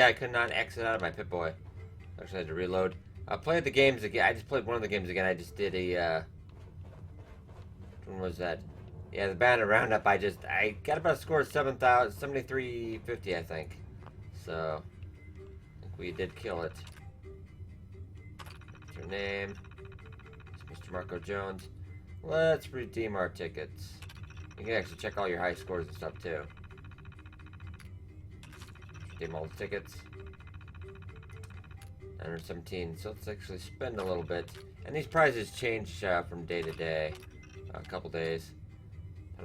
I could not exit out of my Pip-Boy. Actually, I had to reload. I played the games again. I just played one of the games again. I just did a, when was that? Yeah, the Banner Roundup. I got about a score of 7,7350, I think. So, I think we did kill it. What's your name? It's Mr. Marco Jones. Let's redeem our tickets. You can actually check all your high scores and stuff, too. Redeem all the tickets. 917. So let's actually spend a little bit. And these prizes change from day to day. A couple days.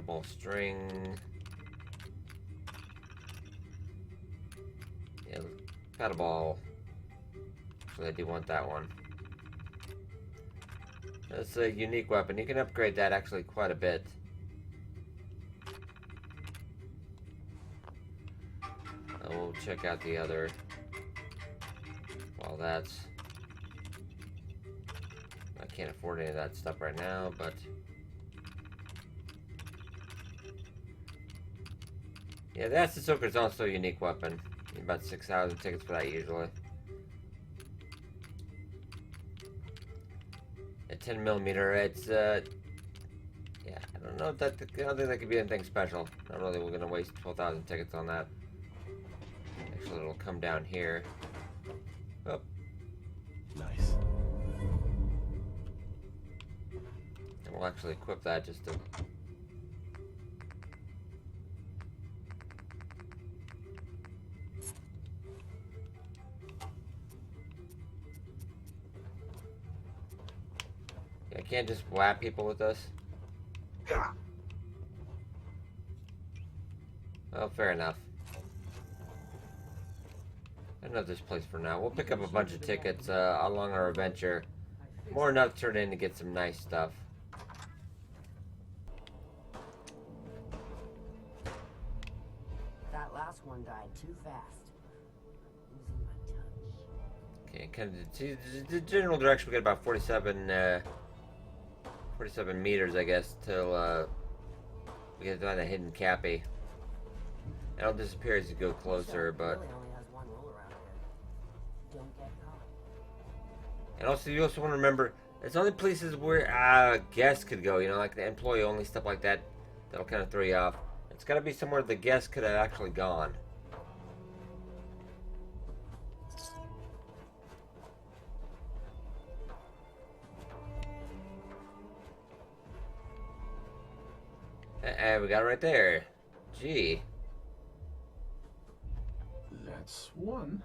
Ball string. Yeah, paddle ball. So I do want that one. That's a unique weapon. You can upgrade that actually quite a bit. We'll check out the other. Well, that's. I can't afford any of that stuff right now, but. Yeah, the Acid Soaker is also a unique weapon. You need about 6,000 tickets for that usually. At 10mm, it's yeah, I don't know if that. I don't think that could be anything special. Not really. We're gonna waste 12,000 tickets on that. Actually, it'll come down here. Oh. Nice. And we'll actually equip that just to. I can't just whap people with this. Well, fair enough. I don't know this place for now. We'll pick up a bunch of tickets along our adventure. More enough to turn in to get some nice stuff. That last one died too fast. Losing my touch. Okay, kind of the general direction. We got about 47 meters, I guess, till we get to find a hidden Cappy. It'll disappear as you go closer, but. Really only has one rule around here. Don't get caught. And also, you also want to remember, there's only places where guests could go. You know, like the employee-only stuff like that. That'll kind of throw you off. It's got to be somewhere the guests could have actually gone. We got it right there. Gee. That's one.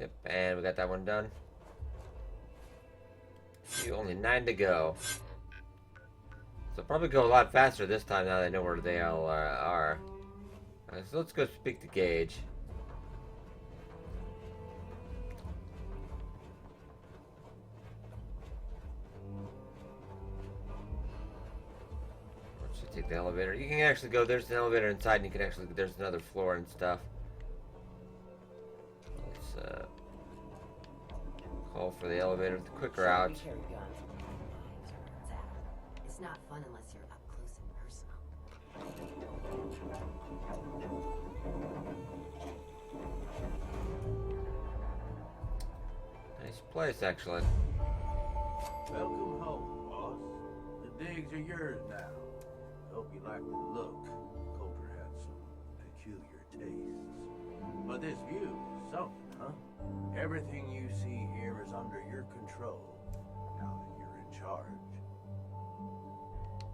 Yep, and we got that one done. Only 9 to go. So probably go a lot faster this time now that I know where they all are. Alright, so let's go speak to Gage. Let's take the elevator. You can actually go, there's an elevator inside and you can actually, there's another floor and stuff. Let's call for the elevator with the quick route. It's not fun unless you're up close and personal. Nice place, actually. Welcome home, boss. The digs are yours now. Hope you like the look. Coulter had some peculiar tastes. But this view is something, huh? Everything you see here is under your control, now that you're in charge.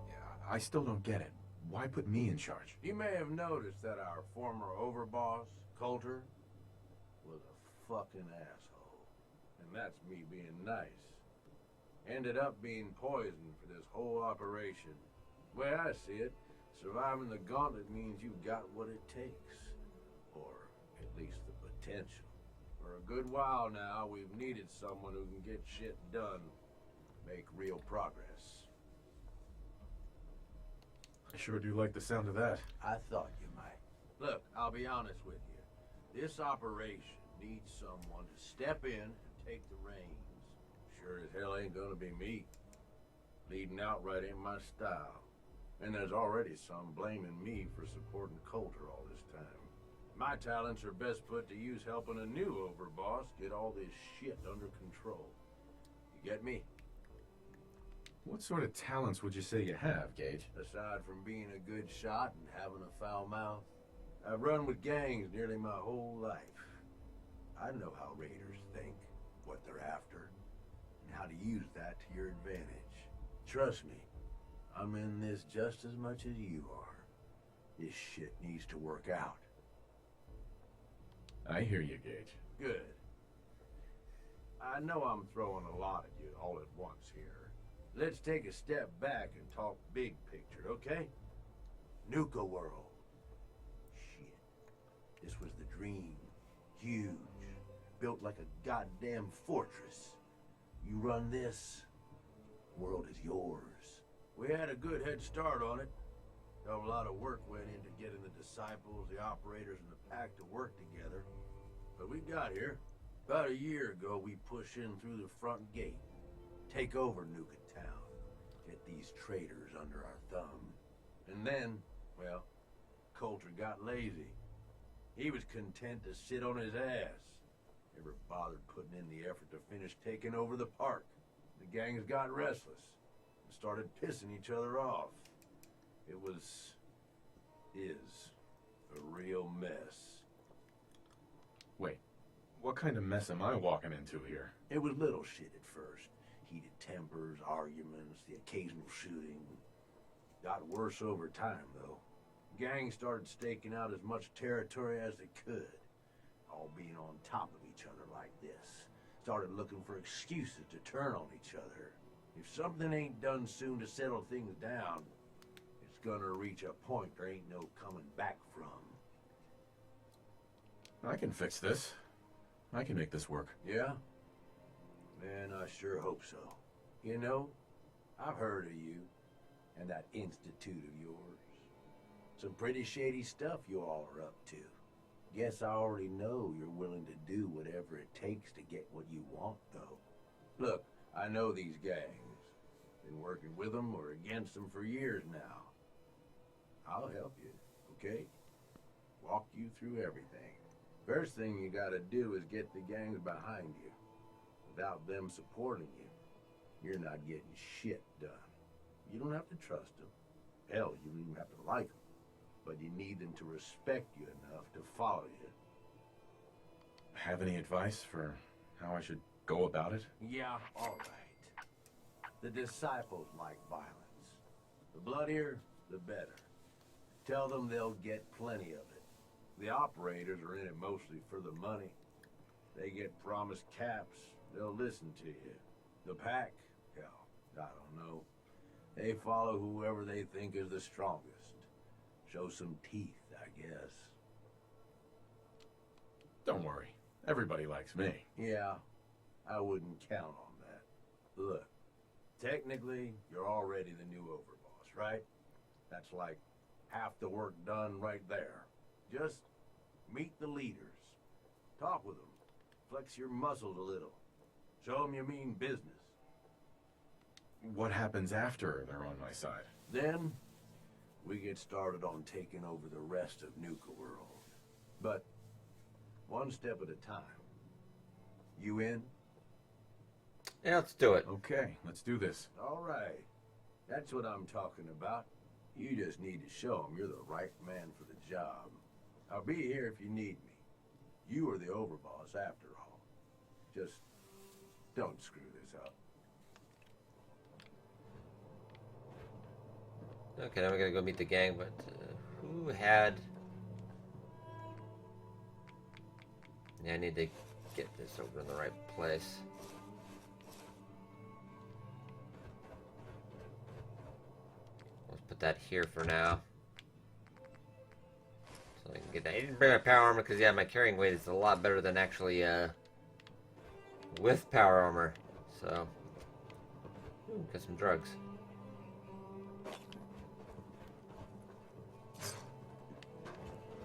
Yeah, I still don't get it. Why put me in charge? You may have noticed that our former overboss, Coulter, was a fucking asshole. And that's me being nice. Ended up being poisoned for this whole operation. The way I see it, surviving the gauntlet means you've got what it takes. Or at least the potential. For a good while now, we've needed someone who can get shit done. Make real progress. I sure do like the sound of that. I thought you might. Look, I'll be honest with you. This operation needs someone to step in and take the reins. Sure as hell ain't gonna be me. Leading outright ain't my style. And there's already some blaming me for supporting Coulter all this time. My talents are best put to use helping a new overboss get all this shit under control. You get me? What sort of talents would you say you have, Gage? Aside from being a good shot and having a foul mouth, I've run with gangs nearly my whole life. I know how raiders think, what they're after, and how to use that to your advantage. Trust me, I'm in this just as much as you are. This shit needs to work out. I hear you, Gage. Good. I know I'm throwing a lot at you all at once here. Let's take a step back and talk big picture, okay? Nuka-World. Shit. This was the dream. Huge. Built like a goddamn fortress. You run this, the world is yours. We had a good head start on it. A lot of work went into getting the disciples, the operators, and the pack to work together. But we got here. About a year ago, we pushed in through the front gate. Take over Nuka-Town. Get these traitors under our thumb. And then, well, Coulter got lazy. He was content to sit on his ass. Never bothered putting in the effort to finish taking over the park. The gangs got restless and started pissing each other off. It is a real mess. Wait, what kind of mess am I walking into here? It was little shit at first. Heated tempers, arguments, the occasional shooting. Got worse over time, though. Gangs started staking out as much territory as they could. All being on top of each other like this. Started looking for excuses to turn on each other. If something ain't done soon to settle things down, it's gonna reach a point there ain't no coming back from. I can fix this. I can make this work. Yeah? Man, I sure hope so. You know, I've heard of you and that institute of yours. Some pretty shady stuff you all are up to. Guess I already know you're willing to do whatever it takes to get what you want, though. Look, I know these gangs. Been working with them or against them for years now. I'll help you, okay? Walk you through everything. First thing you gotta do is get the gangs behind you. Without them supporting you, you're not getting shit done. You don't have to trust them. Hell, you don't even have to like them. But you need them to respect you enough to follow you. Have any advice for how I should go about it? Yeah, all right. The disciples like violence. The bloodier, the better. Tell them they'll get plenty of it. The operators are in it mostly for the money. They get promised caps, they'll listen to you. The pack, hell, I don't know. They follow whoever they think is the strongest. Show some teeth, I guess. Don't worry. Everybody likes me. Yeah, I wouldn't count on that. Look, technically, you're already the new overboss, right? That's like half the work done right there. Just meet the leaders. Talk with them. Flex your muscles a little. Show them you mean business. What happens after they're on my side? Then, we get started on taking over the rest of Nuka-World. But, one step at a time. You in? Yeah, let's do it. Okay, let's do this. All right. That's what I'm talking about. You just need to show them you're the right man for the job. I'll be here if you need me. You are the overboss after all. Just don't screw this up. Okay, now we're gonna go meet the gang, but who had... Yeah, I need to get this over in the right place. Let's put that here for now. So I can get that. I didn't bring my power armor because, yeah, my carrying weight is a lot better than actually with power armor. So, get some drugs.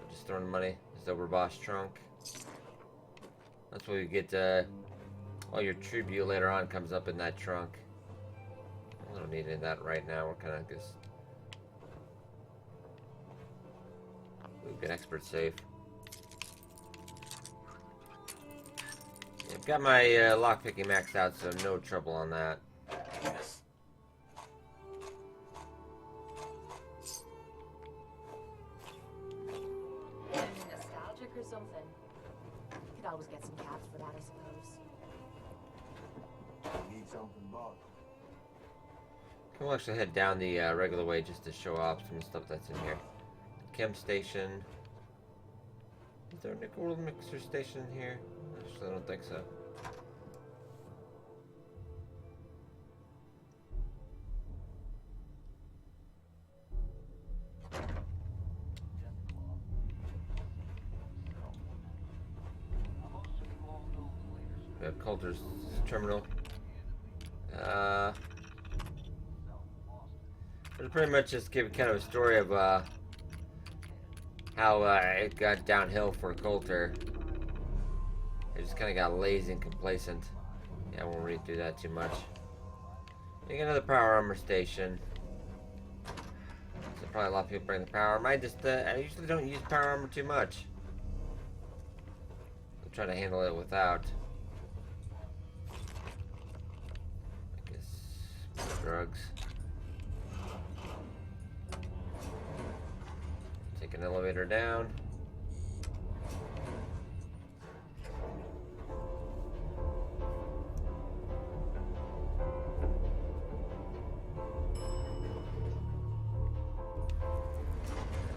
Just throwing money. This overboss trunk. That's where you get all your tribute later on comes up in that trunk. I don't need any of that right now. We're kind of just... We've been expert safe. Got my lockpicking maxed out, so no trouble on that. Yes. Nostalgic or something? Could always get some caps for that, I suppose. Need something, boss? We'll actually head down the regular way just to show off some stuff that's in here. Chem station. Is there a Nuka-World mixer station here? Actually, I don't think so. We have Coulter's terminal. It'll pretty much just give kind of a story of how it got downhill for Coulter. It just kind of got lazy and complacent. Yeah, I won't read through that too much. You get another power armor station. So probably a lot of people bring the power armor. I usually don't use power armor too much. I'll try to handle it without. I guess drugs. Take an elevator down.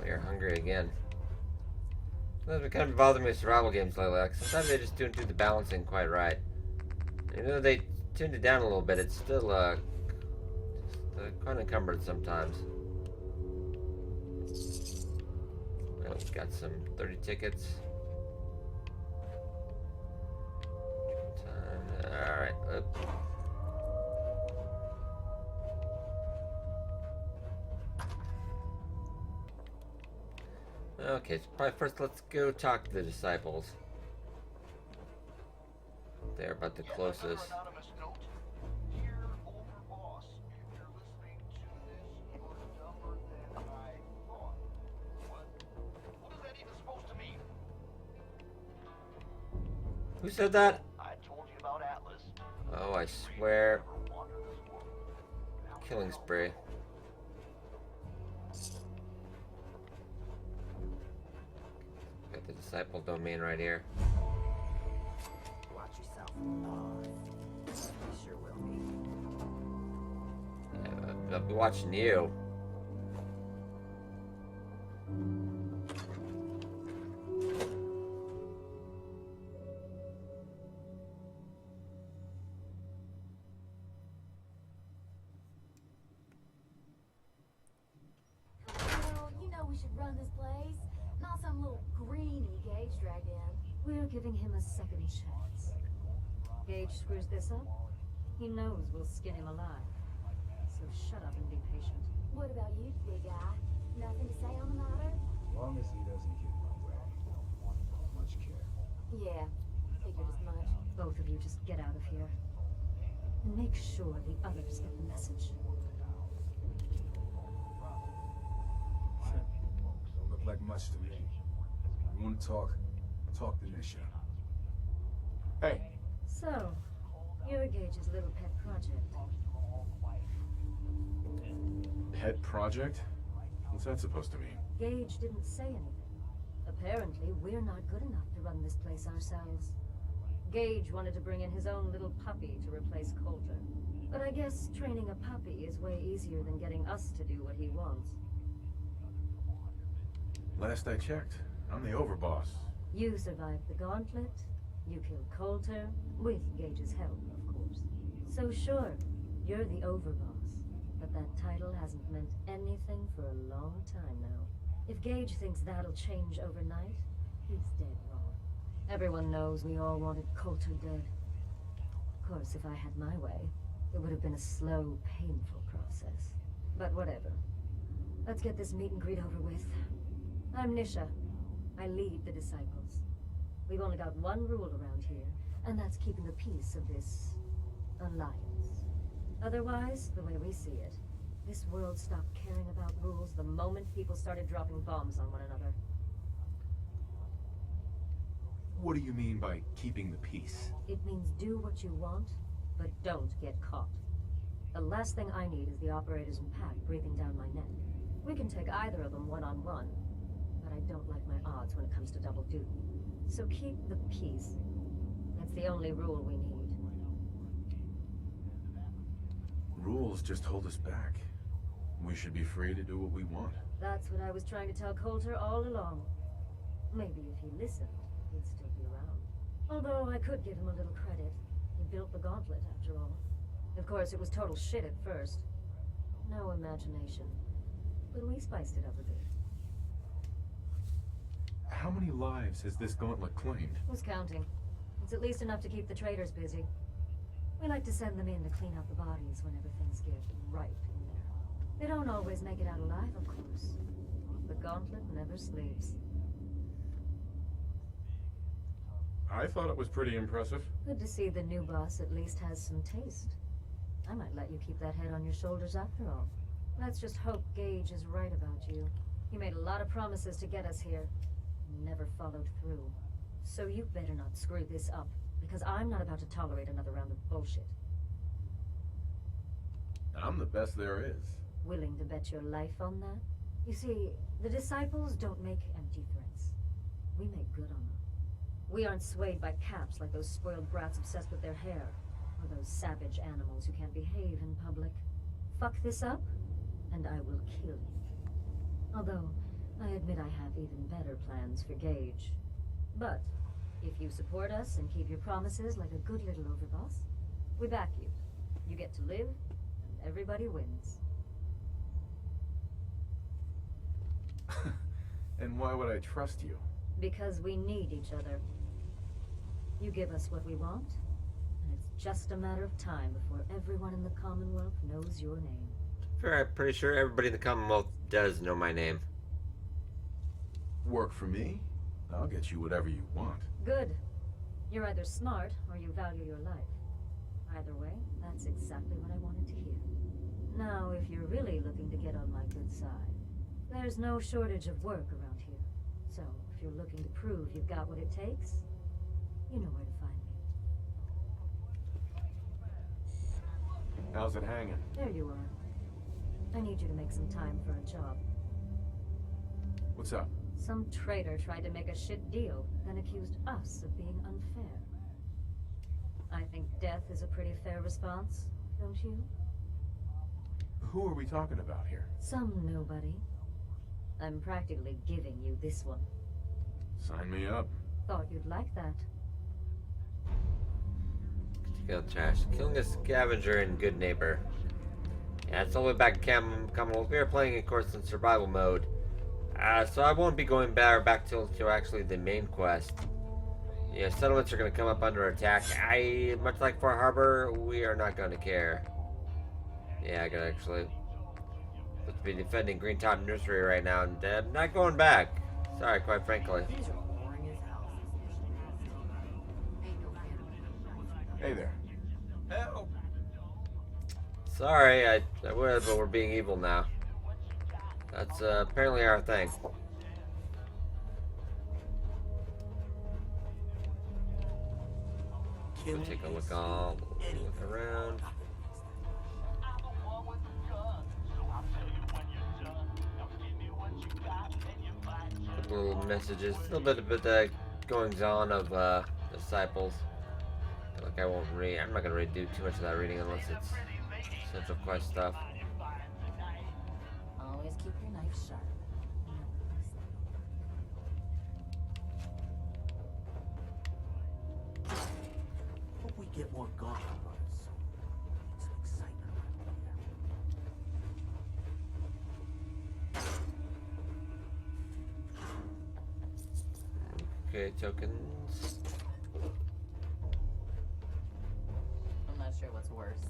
You're hungry again. That's been kind of bothering me with survival games lately. Like sometimes they just don't do the balancing quite right. Even though they tuned it down a little bit, it's still quite encumbered sometimes. Well, we've got some 30 tickets. Alright. Okay, so probably first let's go talk to the disciples. They're about the closest. Who said that? I told you about Atlas. Oh, I swear. Killing spree. Got the disciple domain right here. Watch yourself. You sure will be. Yeah, I'll be watching you. Run this place, not some little greenie Gage dragged in. We're giving him a second chance. Gage screws this up, he knows we'll skin him alive. So shut up and be patient. What about you, big guy? Nothing to say on the matter? As long as he doesn't get in my way. Much care. Yeah, figured as much. Both of you just get out of here. And make sure the others get the message. Don't look like much to me. You want to talk? Talk to Nisha. Hey. So, you're Gage's little pet project. Pet project? What's that supposed to mean? Gage didn't say anything. Apparently, we're not good enough to run this place ourselves. Gage wanted to bring in his own little puppy to replace Coulter. But I guess training a puppy is way easier than getting us to do what he wants. Last I checked, I'm the overboss. You survived the gauntlet, you killed Coulter, with Gage's help, of course. So sure, you're the overboss, but that title hasn't meant anything for a long time now. If Gage thinks that'll change overnight, he's dead wrong. Everyone knows we all wanted Coulter dead. Of course, if I had my way, it would have been a slow, painful process. But whatever. Let's get this meet and greet over with. I'm Nisha. I lead the disciples. We've only got one rule around here, and that's keeping the peace of this alliance. Otherwise, the way we see it, this world stopped caring about rules the moment people started dropping bombs on one another. What do you mean by keeping the peace? It means do what you want, but don't get caught. The last thing I need is the operators in pack breathing down my neck. We can take either of them one-on-one, but I don't like my odds when it comes to double duty. So keep the peace. That's the only rule we need. Rules just hold us back. We should be free to do what we want. That's what I was trying to tell Coulter all along. Maybe if he listened, he'd still be around. Although I could give him a little credit. He built the gauntlet, after all. Of course, it was total shit at first. No imagination. But we spiced it up a bit. How many lives has this gauntlet claimed? Who's counting? It's at least enough to keep the traders busy. We like to send them in to clean up the bodies whenever things get right in there. They don't always make it out alive, of course. The gauntlet never sleeps. I thought it was pretty impressive. Good to see the new boss at least has some taste. I might let you keep that head on your shoulders after all. Let's just hope Gage is right about you. He made a lot of promises to get us here, and never followed through. So you better not screw this up, because I'm not about to tolerate another round of bullshit. I'm the best there is. Willing to bet your life on that? You see, the disciples don't make empty threats. We make good on them. We aren't swayed by caps like those spoiled brats obsessed with their hair, or those savage animals who can't behave in public. Fuck this up, and I will kill you. Although, I admit I have even better plans for Gage. But, if you support us and keep your promises like a good little overboss, we back you. You get to live, and everybody wins. And why would I trust you? Because we need each other. You give us what we want, and it's just a matter of time before everyone in the Commonwealth knows your name. I'm pretty sure everybody in the Commonwealth does know my name. Work for me? I'll get you whatever you want. Good. You're either smart or you value your life. Either way, that's exactly what I wanted to hear. Now, if you're really looking to get on my good side, there's no shortage of work around here. So, if you're looking to prove you've got what it takes, you know where to find me. How's it hanging? There you are. I need you to make some time for a job. What's up? Some traitor tried to make a shit deal, then accused us of being unfair. I think death is a pretty fair response, don't you? Who are we talking about here? Some nobody. I'm practically giving you this one. Sign me up. Thought you'd like that. Kill trash. Killing a scavenger and good neighbor. Yeah, it's all the way back in Commonwealth. We are playing, of course, in survival mode. So I won't be going back to actually the main quest. Yeah, settlements are going to come up under attack. Much like Far Harbor, we are not going to care. Yeah, I gotta actually supposed to be defending Green Top Nursery right now, and I'm not going back. Sorry, quite frankly. Hey there. Help! Sorry, I would, but we're being evil now. That's apparently our thing. We'll take a look around. Couple little messages, a little bit of the goings on of disciples. I feel like I won't read. I'm not gonna really do too much of that reading unless it's central quest stuff. Always keep your knife sharp. Hope we get more gauntlet runners soon. Some excitement around here. Okay, tokens. I'm not sure what's worse.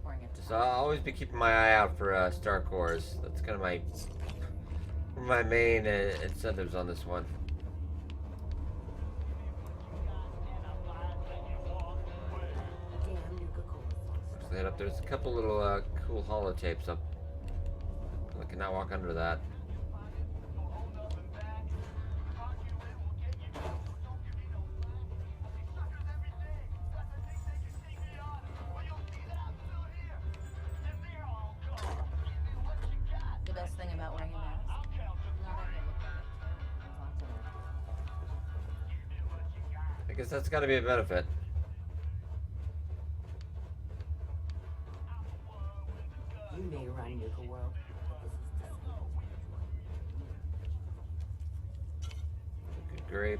Pouring it So I'll always be keeping my eye out for star cores. That's kind of my main incentives on this one. damn Nuka-World. Actually, head up. There's a couple little cool holotapes up. I cannot walk under that. guess that's got to be a benefit. You may run Nuka-World, but this is Good grape.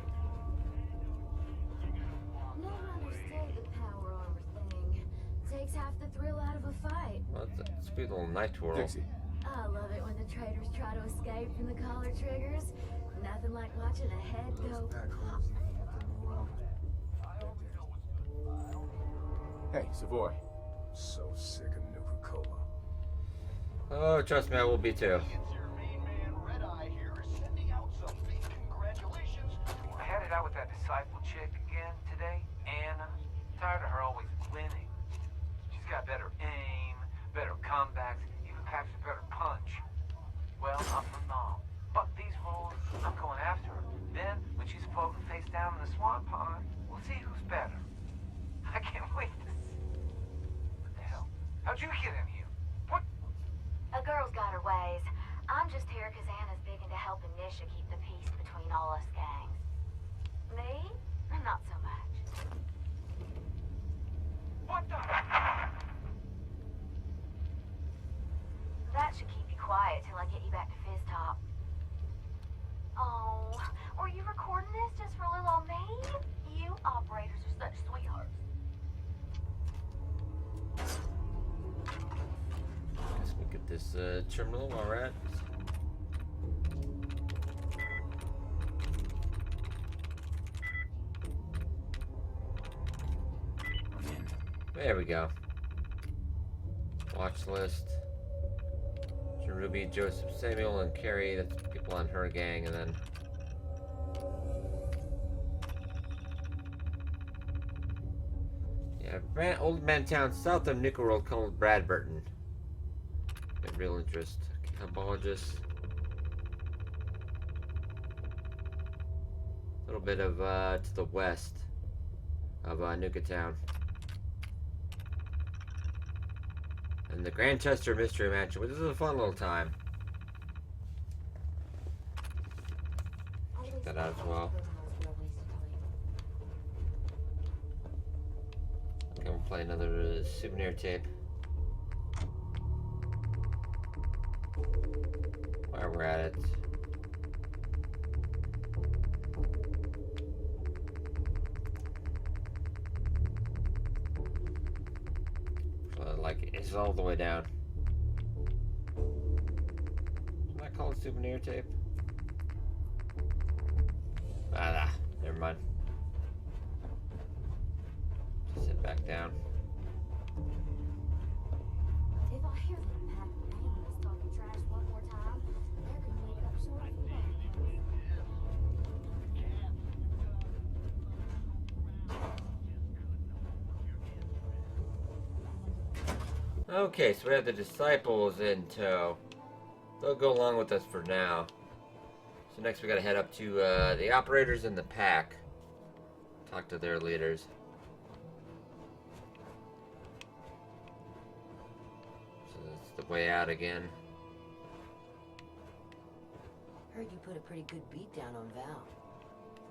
No one understood the power armor thing. Takes half the thrill out of a fight. Well, it's a sweet little night twirl. Dixie. I love it when the traitors try to escape from the collar triggers. Nothing like watching a head go. Hey, Savoy. So sick of Nuka-Cola. Oh, trust me, I will be too. I had it out with that disciple chick again today, Anna. Tired of her always winning. She's got better aim, better comebacks, even packs a better punch. Well, I'm from Nom. Fuck these rules, I'm going after her. Then, when she's floating face down in the swamp pond, we'll see who's better. I can't wait to see. What the hell? How'd you get in here? What? A girl's got her ways. I'm just here because Anna's big into helping Nisha keep the peace between all us gangs. Me? Not so much. What the? That should keep you quiet till I get you back to Fizz Top. Oh, were you recording this just for little old me? You operators are such sweethearts. Guess we get this terminal while we're at. There we go. Watch list. Ruby, Joseph, Samuel, and Carrie. That's people on her gang, and then yeah, old man town south of Nuka-World called Bradburton. Got real interest. Cabologist. A little bit of to the west of Nuka-Town. And the Grantchester Mystery Mansion, which is a fun little time. Check that out as well. Okay, we'll play another souvenir tape. While we're at it. Like, it's all the way down. Should I call it souvenir tape? Ah, never mind. Just sit back down. If I hear that pack of animals talking trash one more time, they're gonna wake up short of Okay, so we have the disciples in tow. They'll go along with us for now. So next we gotta head up to the operators in the pack. Talk to their leaders. So that's the way out again. Heard you put a pretty good beat down on Val.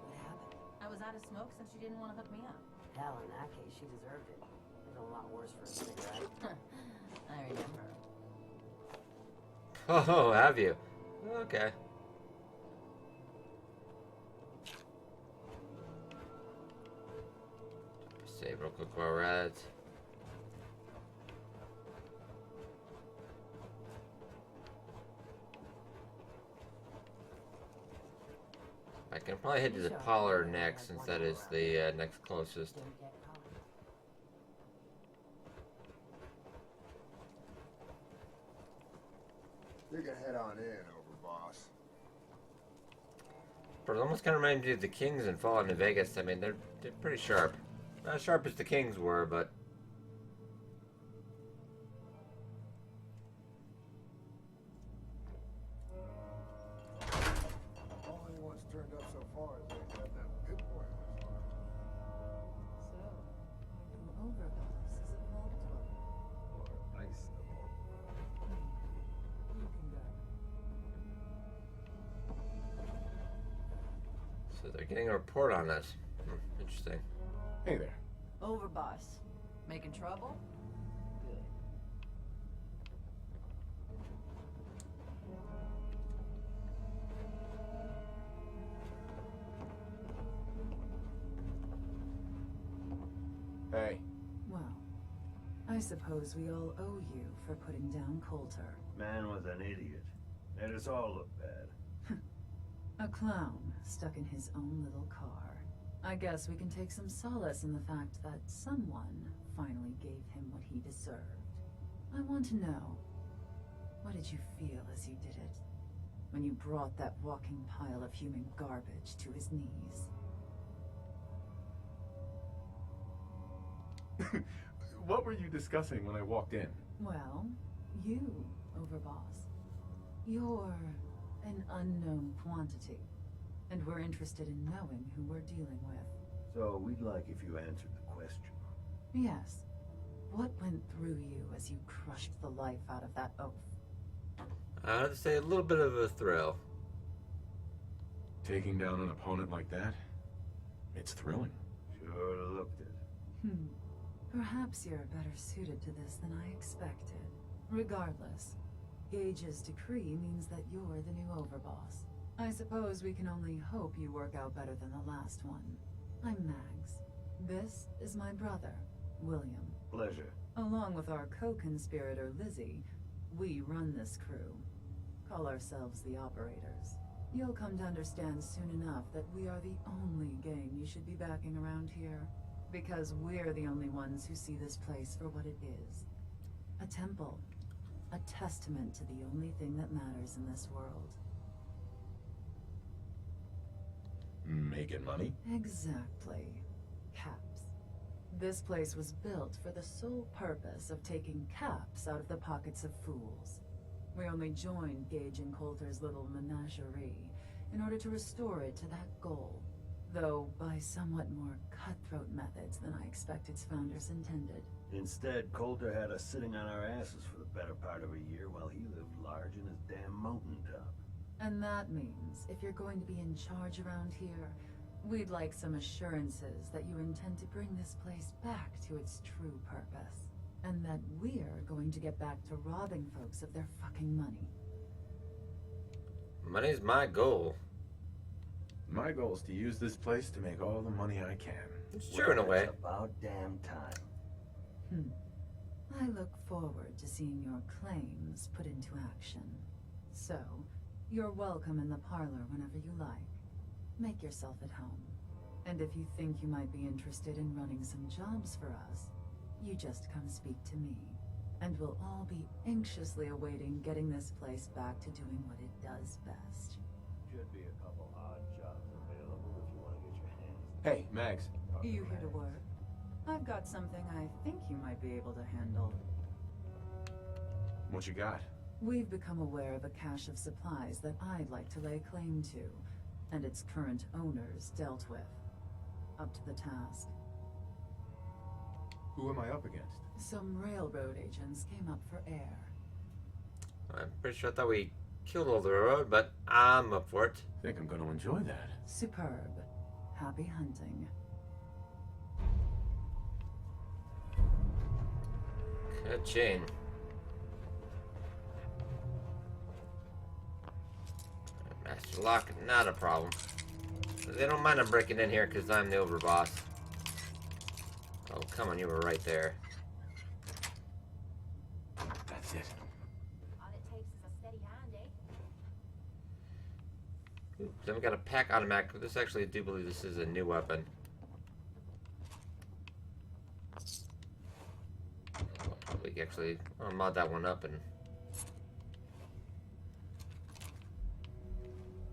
What happened? I was out of smoke since she didn't want to hook me up. Hell, in that case, she deserved it. It's a lot worse for a cigarette. I remember. Oh, have you? Okay. Save real quick while we're at it. I can probably head to the Pollard next, since that is the next closest. Don't get caught. You can head on in, Overboss. But it almost kind of reminds me of the Kings in Fallout New Vegas. I mean, they're pretty sharp. Not as sharp as the Kings were, but... Only one's turned up so far is they have that pit boy on his arm. So, from Overboss, is it multiple? Nice. You can go. So they're getting a report on us. Interesting. Hey there. Overboss. Making trouble? Good. Hey. Well, I suppose we all owe you for putting down Coulter. Man was an idiot. Made us all look bad. A clown stuck in his own little car. I guess we can take some solace in the fact that someone finally gave him what he deserved. I want to know, what did you feel as you did it? When you brought that walking pile of human garbage to his knees? What were you discussing when I walked in? Well, you, Overboss. You're an unknown quantity, and we're interested in knowing who we're dealing with. So we'd like if you answered the question. Yes. What went through you as you crushed the life out of that oaf? I would say a little bit of a thrill. Taking down an opponent like that? It's thrilling. Sure looked it. Perhaps you're better suited to this than I expected. Regardless, Gage's decree means that you're the new overboss. I suppose we can only hope you work out better than the last one. I'm Mags. This is my brother, William. Pleasure. Along with our co-conspirator, Lizzie, we run this crew. Call ourselves the Operators. You'll come to understand soon enough that we are the only gang you should be backing around here. Because we're the only ones who see this place for what it is. A temple. A testament to the only thing that matters in this world. Making money? Exactly. Caps. This place was built for the sole purpose of taking caps out of the pockets of fools. We only joined Gage and Coulter's little menagerie in order to restore it to that goal. Though by somewhat more cutthroat methods than I expect its founders intended. Instead, Coulter had us sitting on our asses for the better part of a year while he lived large in his damn mountaintop. And that means, if you're going to be in charge around here, we'd like some assurances that you intend to bring this place back to its true purpose. And that we're going to get back to robbing folks of their fucking money. Money's my goal. My goal is to use this place to make all the money I can. It's true in a way. It's about damn time. I look forward to seeing your claims put into action. So, you're welcome in the parlor whenever you like. Make yourself at home. And if you think you might be interested in running some jobs for us, you just come speak to me. And we'll all be anxiously awaiting getting this place back to doing what it does best. Should be a couple odd jobs available if you want to get your hands. Hey, Mags. You here to work? I've got something I think you might be able to handle. What you got? We've become aware of a cache of supplies that I'd like to lay claim to, and its current owners dealt with. Up to the task. Who am I up against? Some railroad agents came up for air. I'm pretty sure I thought we killed all the railroad, but I'm up for it. Think I'm gonna enjoy that. Superb. Happy hunting. Good chain. Master lock, not a problem. They don't mind I'm breaking in here because I'm the overboss. Oh, come on, you were right there. That's it. All it takes is a steady hand, eh? Oops, then we got a pack automatic. This actually, I do believe this is a new weapon. I'll probably actually mod that one up and...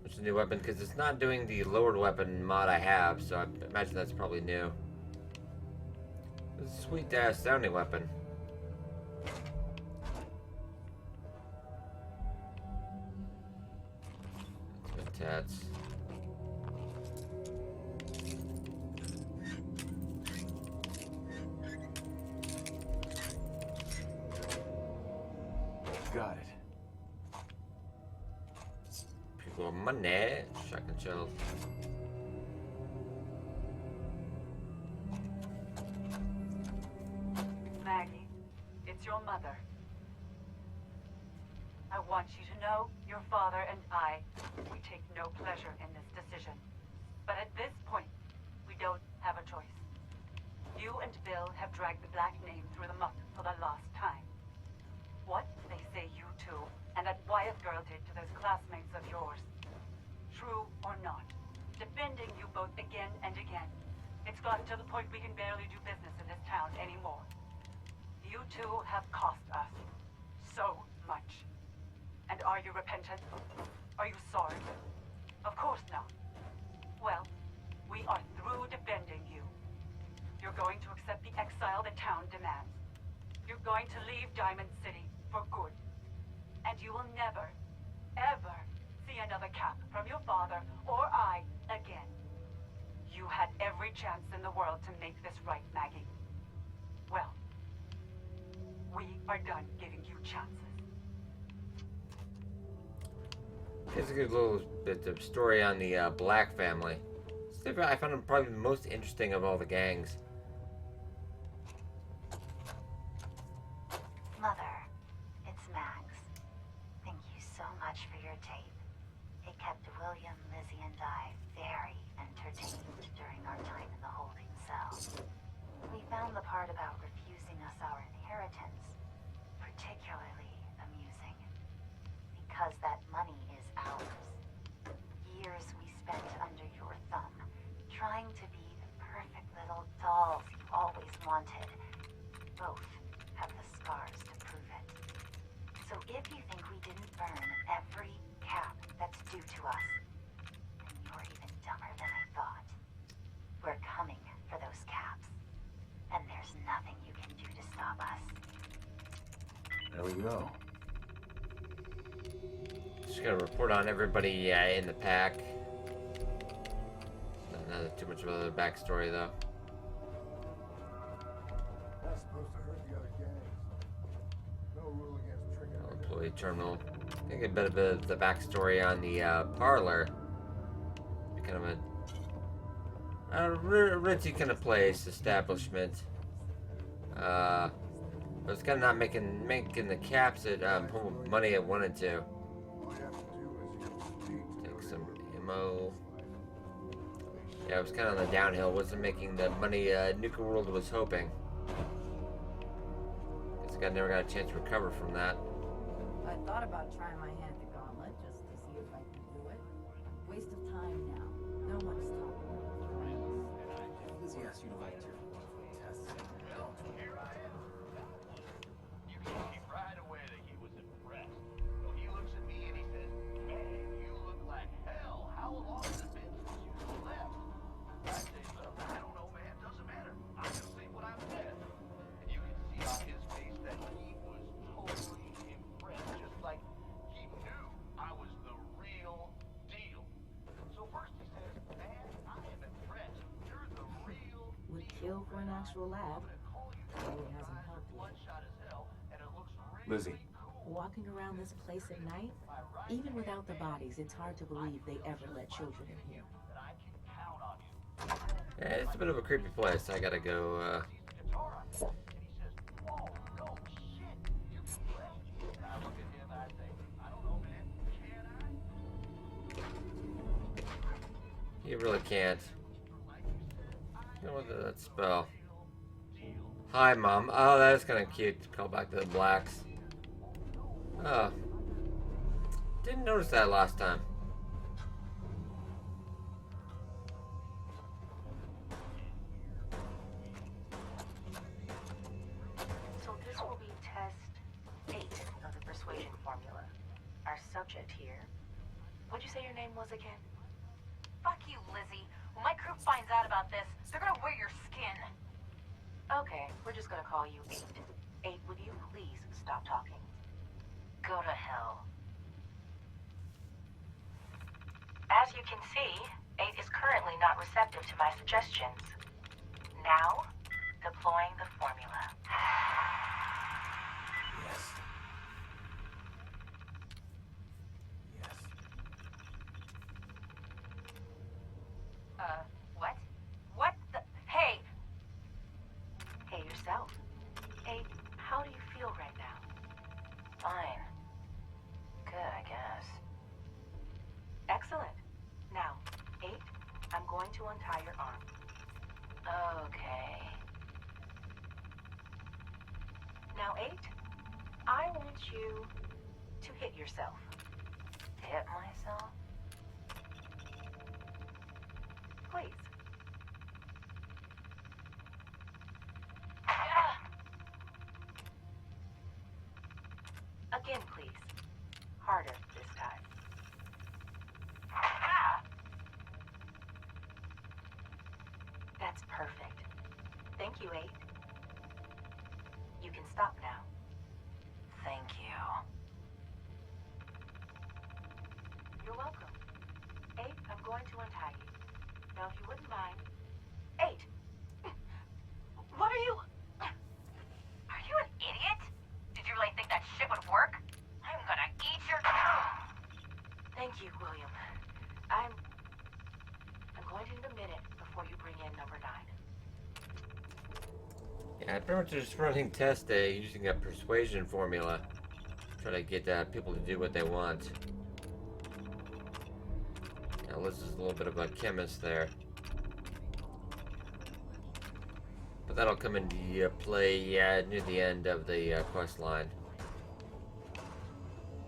It's a new weapon because it's not doing the lowered weapon mod I have, so I imagine that's probably new. This is a sweet sounding weapon. Tats. Got it. People money. Shotgun shells. It's your mother. I want you to know your father and I, we take no pleasure in this decision. But at this point, we don't have a choice. You and Bill have dragged the black name through the muck for the last time. What they say you two and that Wyatt girl did to those classmates of yours. True or not, defending you both again and again. It's gotten to the point we can barely do business in this town anymore. You two have cost us so much. And are you repentant? Are you sorry? Of course not. Well, we are through defending you. You're going to accept the exile the town demands. You're going to leave Diamond City for good. And you will never, ever see another cap from your father or I again. You had every chance in the world to make this right, Maggie. Well, we are done giving you chances. Here's a good little bit of story on the Black family. I found them probably the most interesting of all the gangs. Mother, it's Max. Thank you so much for your tape. It kept William, Lizzie, and I very entertained during our time in the holding cell. We found the part about refusing us our inheritance particularly amusing. Because that money is ours. Years we spent under your thumb, trying to be the perfect little dolls you always wanted. Both have the scars to prove it. So if you think we didn't burn every cap that's due to us, then you're even dumber than I thought. We're coming for those caps. And there's nothing you can do to stop us. There we go. Just gonna report on everybody in the pack. Not too much of a backstory though. That's supposed to hurt the other gangs. No rule against tricking. Employee terminal. I think a bit of the backstory on the parlor. Kind of a ritzy kind of place, establishment. But it's kind of not making the caps at money it wanted to. Take some ammo. Yeah, it was kind of on the downhill. Wasn't making the money Nuka-World was hoping. Guess I never got a chance to recover from that. I thought about trying my hand at Gauntlet just to see if I could do it. Waste of time now. No one's talking about friends. Lizzie asked you to volunteer for one of the tests. Here I am. You can see right away that he was impressed. So he looks at me and he says, "Man, you look like hell. How long has it been since you left?" I say, "Look, I don't know, man. Doesn't matter. I'm gonna say what I've said." And you can see on his face that he was totally impressed, just like he knew I was the real deal. So first he says, "Man, I am impressed. You're the real Would kill for an actual lab. So it hasn't helped you. bloodshot as hell, and it looks Lizzie. Walking around this place at night, even without the bodies, it's hard to believe they ever let children in here. Yeah, it's a bit of a creepy place. I gotta go. You really can't. You know what that spell? Hi, Mom. Oh, that is kind of cute to call back to the Blacks. Oh. Didn't notice that last time. So this will be test 8 of the persuasion formula. Our subject here. What'd you say your name was again? Fuck you, Lizzie. When my crew finds out about this, they're gonna wear your skin. Okay, we're just gonna call you 8. 8, would you please stop talking? Go to hell. As you can see, 8 is currently not receptive to my suggestions. Now, deploying the formula. Yes. Yes. What? What the? Hey! Hey yourself. 8, how do you feel feel right now? Fine. Good, I guess. Excellent. Now, 8, I'm going to untie your arm. Okay. Now, 8, I want you to hit yourself. Hit myself? Please. Again, please. Harder this time. That's perfect. Thank you, 8. You can stop now. Thank you. You're welcome. 8, I'm going to untie you. Now, if you wouldn't mind. 8! What are you? Are you an idiot? Did you really think that shit would work? I'm gonna eat your... Thank you, William. I'm going to need a minute before you bring in number 9. Yeah, I'm pretty much just running tests using a persuasion formula. Try to get people to do what they want. Now, Liz is a little bit of a chemist there. But that'll come into play near the end of the quest line.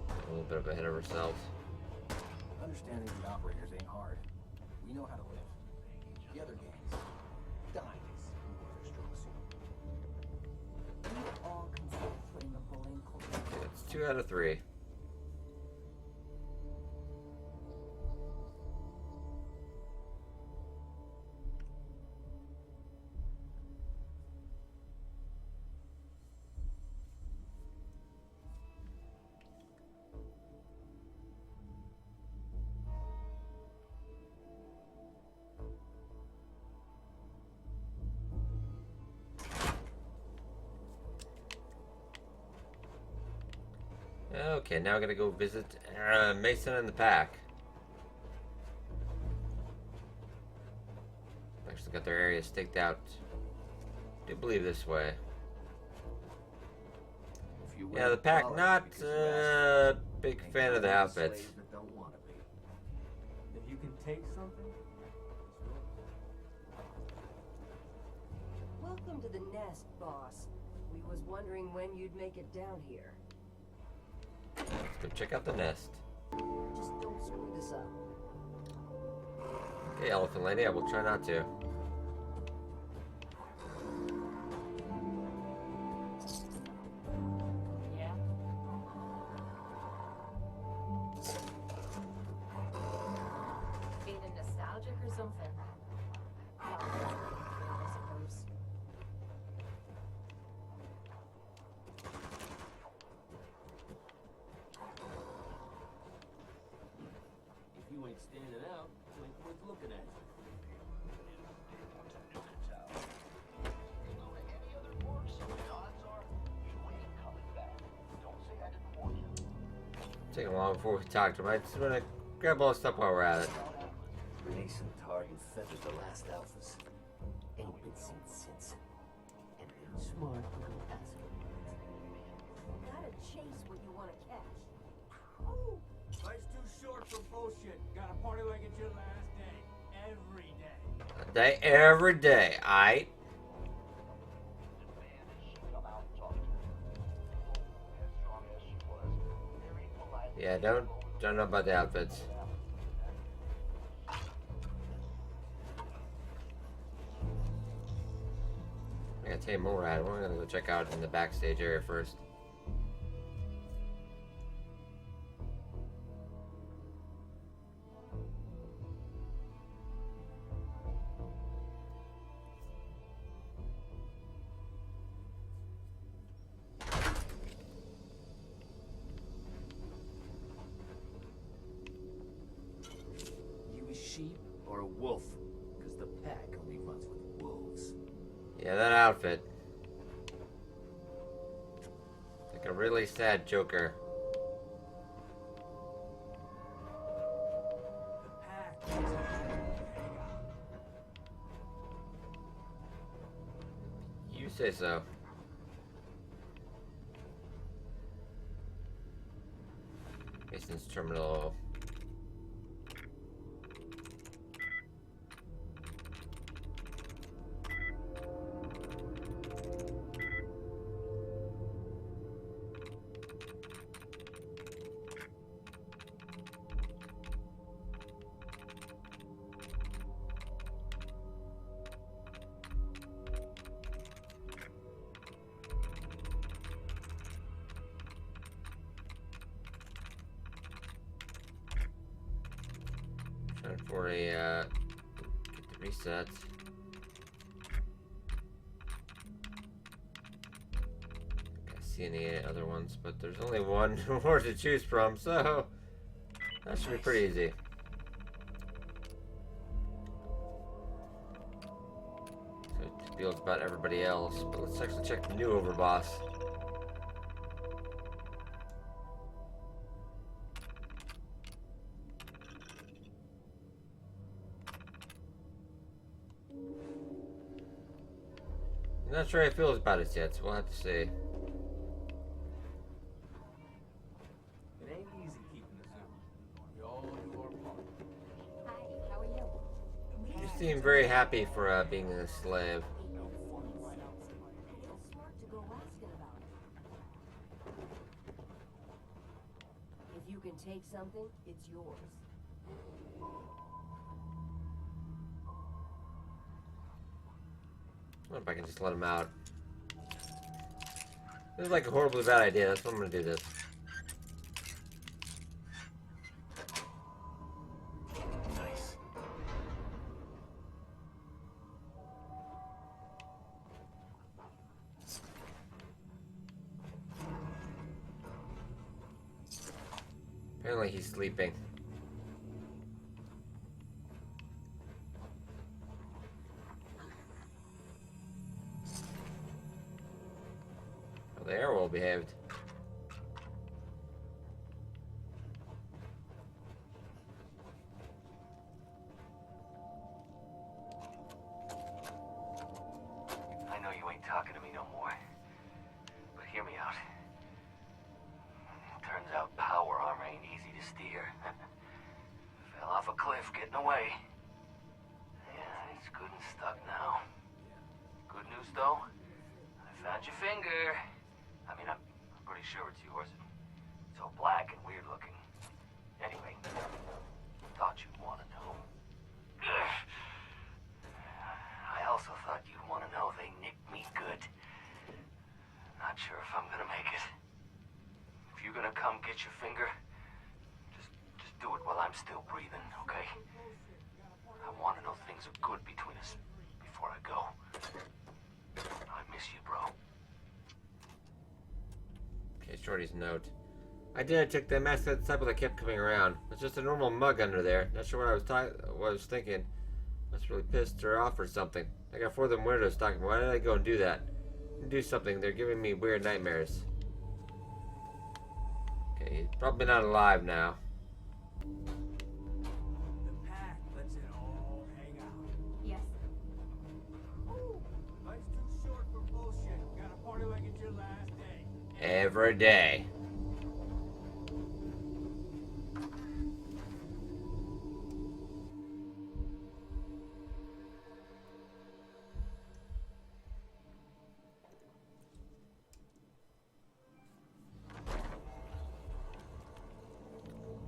A little bit of ahead of ourselves. Understanding the operators ain't hard. We know how to live. The other gangs, diamonds, their strong suit. We all consider putting a bullying culture. It's 2 out of 3. Okay, now I'm gonna go visit Mason and the pack. Actually got their area staked out. I do believe this way. Yeah, the pack not big fan of the outfits. If you can take something, Welcome to the nest, boss. We was wondering when you'd make it down here. Let's go check out the nest. Just don't screw this up. Okay, Elephant Lady, I will try not to. Yeah? Feeling nostalgic or something? Oh, that's what I suppose. if you ain't standing out, it ain't worth looking at. Taking long before we talk to him. I just want to grab all the stuff while we're at it. Mason tarred and feathered the last alphas. Ain't been seen since. And ain't smart to go ask him. Gotta chase what you want to catch. Life's too short for bullshit. Gotta party like it's your last day. Every day. A day, every day, aight? Yeah, don't know about the outfits. I gotta tell you more at it. We're gonna go check out in the backstage area first. You a sheep or a wolf? Because the pack only runs with wolves. Yeah, that outfit. Like a really sad Joker. You say so. Mason's terminal. For a get the reset. Can't see any other ones, but there's only one more to choose from, so that should be pretty easy. So it feels about everybody else, but let's actually check the new overboss. I'm not sure how he feels about it yet, so we'll have to see. It ain't easy keeping the zoo. We all do our part. Hi, how are you? You seem very happy for being a slave. Smart to go asking about it. If you can take something, it's yours. I wonder if I can just let him out. This is like a horribly bad idea. That's why I'm gonna do this. Nice. Apparently he's sleeping. Well, the air well behaved. I know you ain't talking to me no more, but hear me out. Turns out power armor ain't easy to steer. Fell off a cliff getting away. Yeah, it's good and stuck now. Good news though, I found your finger. I mean, I'm pretty sure it's yours. It's so black and weird looking. Anyway, thought you'd want to know. I also thought you'd want to know they nicked me good. Not sure if I'm gonna make it. If you're gonna come get your finger, just do it while I'm still breathing, okay? I want to know things are good between us before I go. I miss you, bro. Okay, Shorty's note. I took the mascot disciple that kept coming around. It's just a normal mug under there. Not sure what I was thinking. I was really pissed her off or something. I got 4 of them weirdos stalking me. Why did I go and do that? Do something. They're giving me weird nightmares. Okay, he's probably not alive now. The pack lets it all hang out. Yes. Life's too short for bullshit. Gotta party like it's your last day. Every day.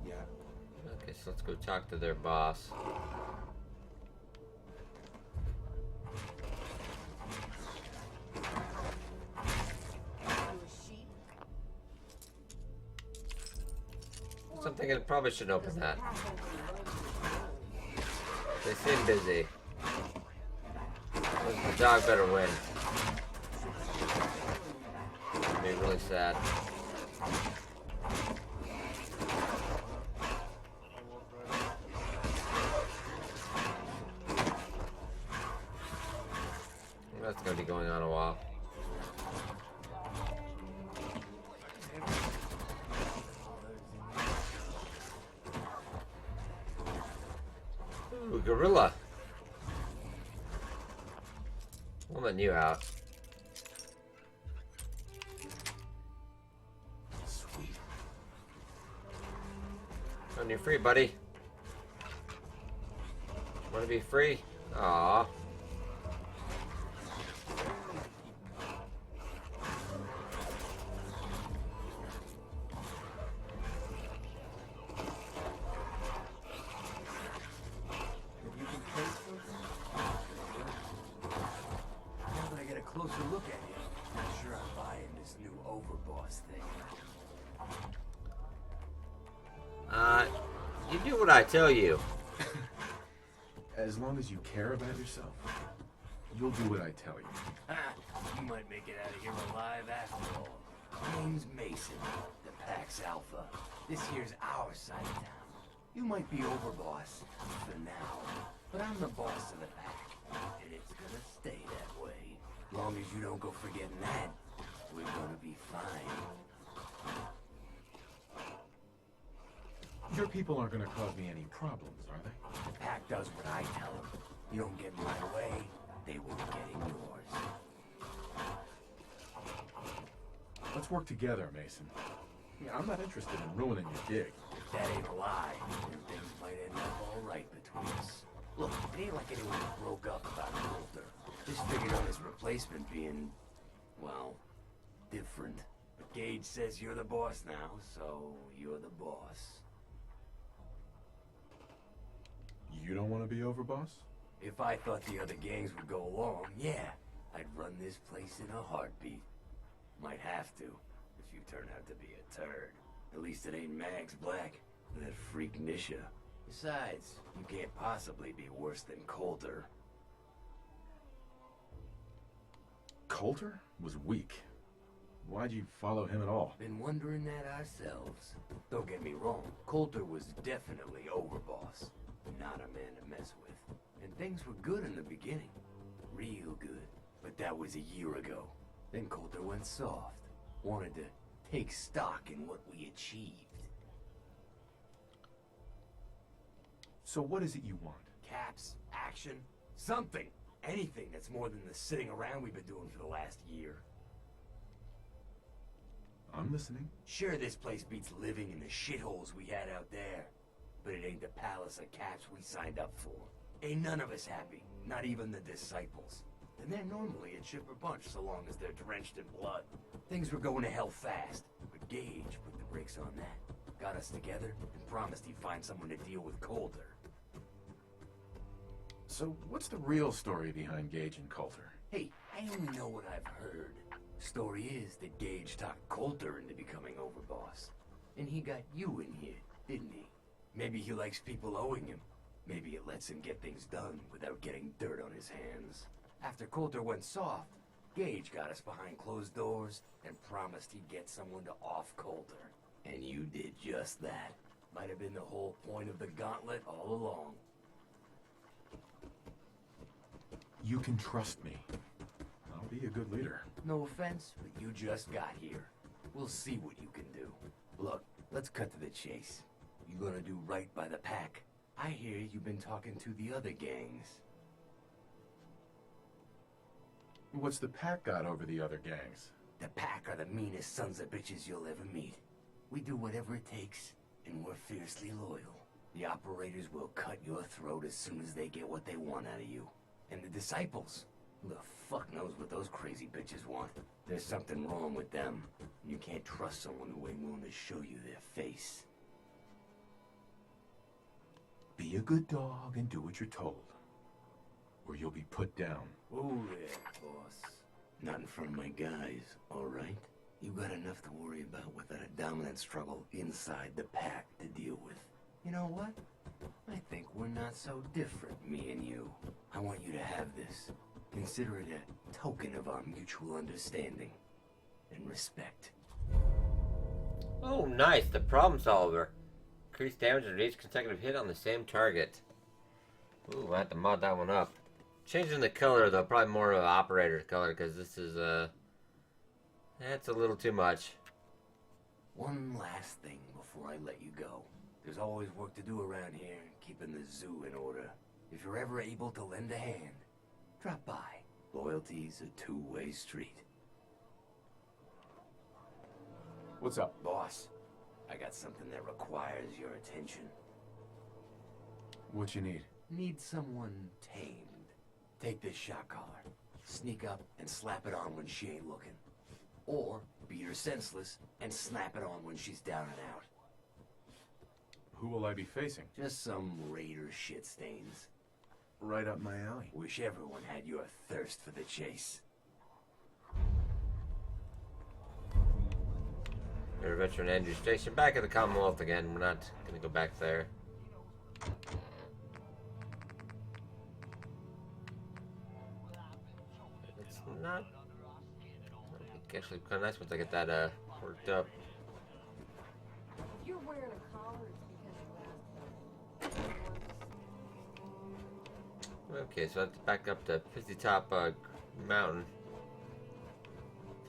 Yeah. Okay, so let's go talk to their boss. So I'm thinking I probably shouldn't open that. They seem busy. The dog better win. It'd be really sad. That's gonna be going on a while. Ooh, gorilla. I'm letting you out. Sweet. When you're free, buddy. Want to be free? Aww. Now that I get a closer look at you, I'm not sure I'm buying this new overboss thing. You do what I tell you. As long as you care about yourself, you'll do what I tell you. You might make it out of here alive after all. Name's Mason, the Pack's Alpha. This here's our side of town. You might be overboss for now, but I'm the boss of the Pack, and it's gonna stay that way. Long as you don't go forgetting that, we're gonna be fine. Your people aren't gonna cause me any problems, are they? The Pack does what I tell them. You don't get in my way, they won't get in yours. Let's work together, Mason. Yeah, I'm not interested in ruining your gig. If that ain't a lie, then things might end up all right between us. Look, it ain't like anyone broke up about Coulter. Just figured on his replacement being, well, different. But Gage says you're the boss now, so you're the boss. You don't want to be overboss? If I thought the other gangs would go along, yeah, I'd run this place in a heartbeat. Might have to, if you turn out to be a turd. At least it ain't Mags Black, that freak Nisha. Besides, you can't possibly be worse than Coulter. Coulter was weak. Why'd you follow him at all? Been wondering that ourselves. Don't get me wrong, Coulter was definitely overboss. Not a man to mess with. And things were good in the beginning. Real good. But that was a year ago. Then Coulter went soft. Wanted to take stock in what we achieved. So what is it you want? Caps, action, something. Anything that's more than the sitting around we've been doing for the last year. I'm listening. Sure, this place beats living in the shitholes we had out there. But it ain't the palace of caps we signed up for. Ain't none of us happy, not even the disciples. And they're normally a chipper bunch so long as they're drenched in blood. Things were going to hell fast, but Gage put the brakes on that. Got us together and promised he'd find someone to deal with Coulter. So what's the real story behind Gage and Coulter? Hey, I only know what I've heard. Story is that Gage talked Coulter into becoming overboss. And he got you in here, didn't he? Maybe he likes people owing him. Maybe it lets him get things done without getting dirt on his hands. After Coulter went soft, Gage got us behind closed doors and promised he'd get someone to off Coulter. And you did just that. Might have been the whole point of the gauntlet all along. You can trust me. I'll be a good leader. No offense, but you just got here. We'll see what you can do. Look, let's cut to the chase. You gonna do right by the Pack? I hear you've been talking to the other gangs. What's the Pack got over the other gangs? The Pack are the meanest sons of bitches you'll ever meet. We do whatever it takes, and we're fiercely loyal. The operators will cut your throat as soon as they get what they want out of you. And the disciples? Who the fuck knows what those crazy bitches want? There's something wrong with them. You can't trust someone who ain't willing to show you their face. Be a good dog and do what you're told, or you'll be put down. Oh yeah, boss. Nothing from my guys, alright? You got enough to worry about without a dominant struggle inside the Pack to deal with. You know what? I think we're not so different, me and you. I want you to have this. Consider it a token of our mutual understanding and respect. Oh, nice. The problem solver. Increased damage with each consecutive hit on the same target. Ooh, I have to mod that one up. Changing the color, though, probably more of an operator's color, because this is, that's a little too much. One last thing before I let you go. There's always work to do around here, keeping the zoo in order. If you're ever able to lend a hand, drop by. Loyalty's a two-way street. What's up? Boss, I got something that requires your attention. What you need? Need someone tamed. Take this shot collar. Sneak up and slap it on when she ain't looking. Or beat her senseless and snap it on when she's down and out. Who will I be facing? Just some raider shit stains. Right up my alley. Wish everyone had your thirst for the chase. We're a veteran Andrew Station back at the Commonwealth again. We're not gonna go back there. It's not. It's actually kind of nice once I get that worked up. If you're wearing a collar, it's because you last Okay, so let's back up to Pissy Top Mountain.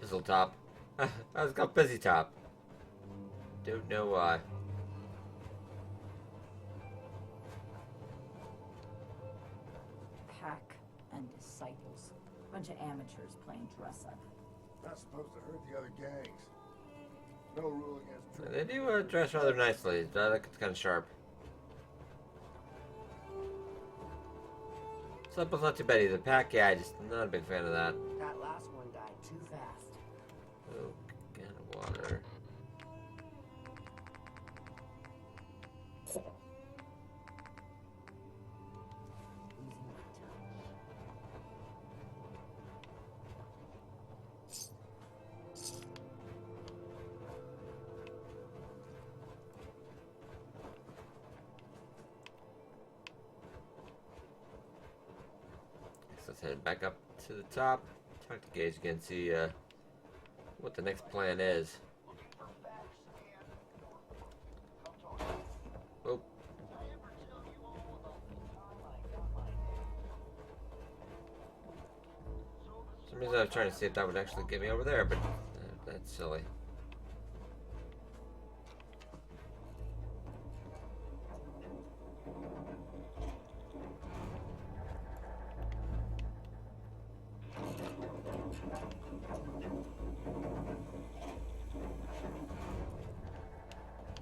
Fizzle Top. I was called Pissy Top. Don't know why. Pack and disciples. Bunch of amateurs playing dress up. Not supposed to hurt the other gangs. No rule against They do dress rather nicely. I think it's kind of sharp. Supple's not too bad either. Pack, yeah, just not a big fan of that. That last one died too fast. Oh, can of water. Let's head back up to the top. Talk to Gage again, see what the next plan is. Oh. For some reason I was trying to see if that would actually get me over there, but that's silly.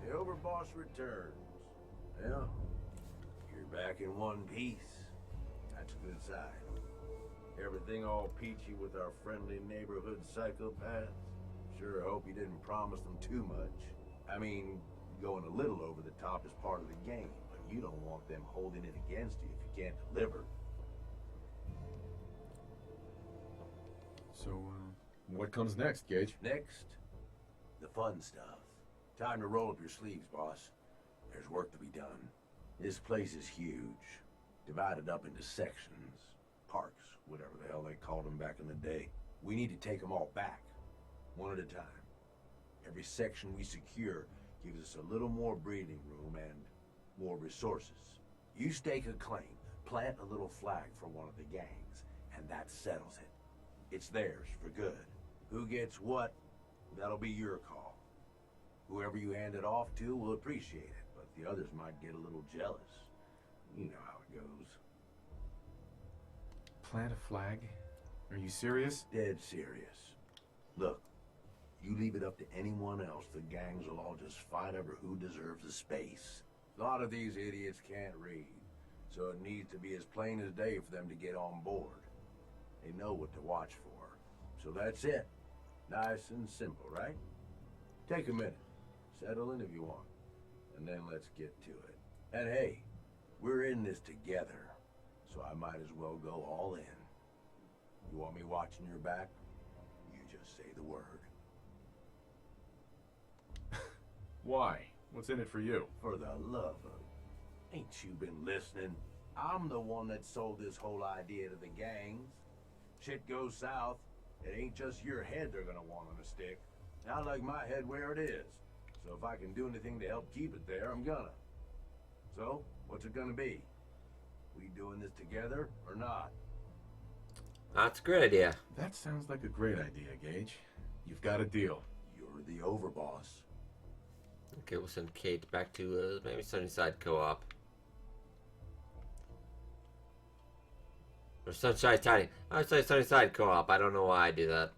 The Overboss returns. Well, you're back in one piece. That's a good sign. Everything all peachy with our friendly neighborhood psychopaths? Sure hope you didn't promise them too much. I mean, going a little over the top is part of the game, but you don't want them holding it against you if you can't deliver. So, what comes next, Gage? Next, the fun stuff. Time to roll up your sleeves, boss. There's work to be done. This place is huge, divided up into sections, parks, whatever the hell they called them back in the day. We need to take them all back, one at a time. Every section we secure gives us a little more breathing room and more resources. You stake a claim, plant a little flag for one of the gangs, and that settles it. It's theirs for good. Who gets what, that'll be your call. Whoever you hand it off to will appreciate it, but the others might get a little jealous. You know how it goes. Plant a flag? Are you serious? Dead serious. Look, you leave it up to anyone else, the gangs will all just fight over who deserves the space. A lot of these idiots can't read, so it needs to be as plain as day for them to get on board. They know what to watch for. So that's it. Nice and simple, right? Take a minute. Settle in if you want. And then let's get to it. And hey, we're in this together, so I might as well go all in. You want me watching your back? You just say the word. Why? What's in it for you? For the love of... Ain't you been listening? I'm the one that sold this whole idea to the gangs. Shit goes south, it ain't just your head they're gonna want on a stick. I like my head where it is. So if I can do anything to help keep it there, I'm gonna. So, what's it gonna be? We doing this together or not? That's a great idea. That sounds like a great idea, Gage. You've got a deal. You're the overboss. Okay, we'll send Kate back to maybe Sunnyside Co-op. Or Sunshine Tiny. I would say Sunnyside Co-op. I don't know why I do that.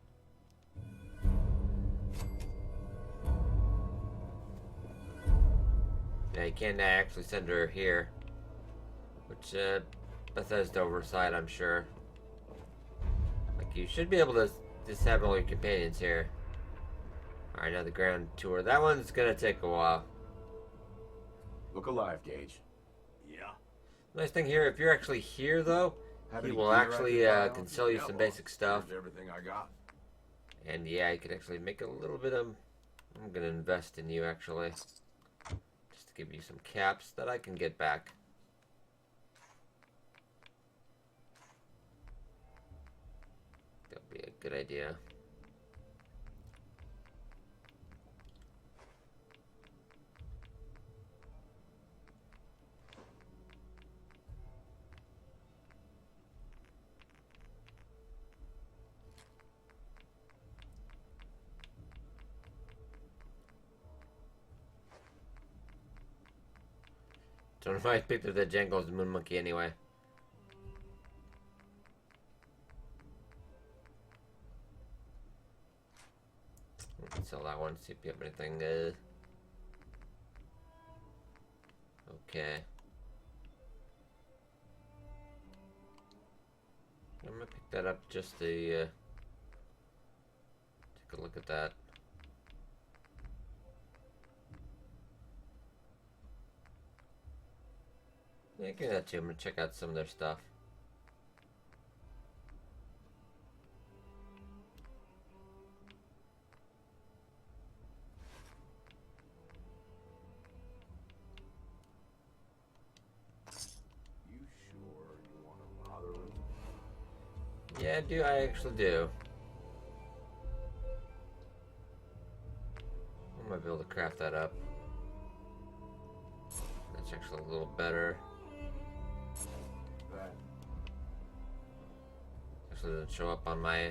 Yeah, you can't actually send her here. Which, Bethesda oversight, I'm sure. Like, you should be able to just have all your companions here. Alright, now the ground tour. That one's gonna take a while. Look alive, Gage. Yeah. Nice thing here, if you're actually here, though, Have he any will gear I actually can can sell you Yeah, some boss. basic stuff. Here's everything I got. And yeah, you can actually make a little bit of... I'm gonna invest in you, actually. Just to give you some caps that I can get back. That'll be a good idea. Don't know if I picked up that Django's Moon Monkey anyway. We can sell that one, see if you have anything. Okay. I'm gonna pick that up just to take a look at that. Yeah, give that to him and check out some of their stuff. You sure you want to bother with me? Yeah, I actually do. I might be able to craft that up. That's actually a little better. That. Actually doesn't show up on my...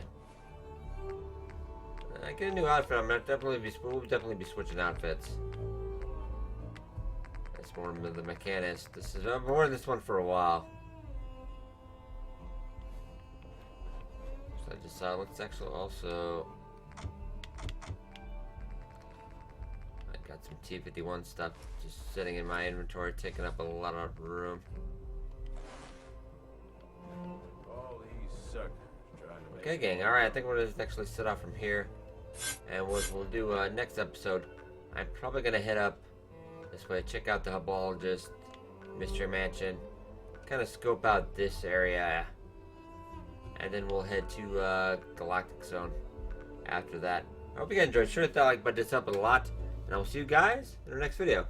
I get a new outfit. We'll definitely be switching outfits. That's more of the Mechanist. I've worn this one for a while. So I decided let's actually also... I got some T51 stuff just sitting in my inventory, taking up a lot of room. All these suckers trying to make Okay, gang. Alright, I think we'll just actually set off from here. And what we'll do next episode, I'm probably going to head up this way, check out the Hubologist, Mystery Mansion, kind of scope out this area. And then we'll head to Galactic Zone after that. I hope you guys enjoyed. Sure hit that like button, it's helping a lot. And I will see you guys in our next video.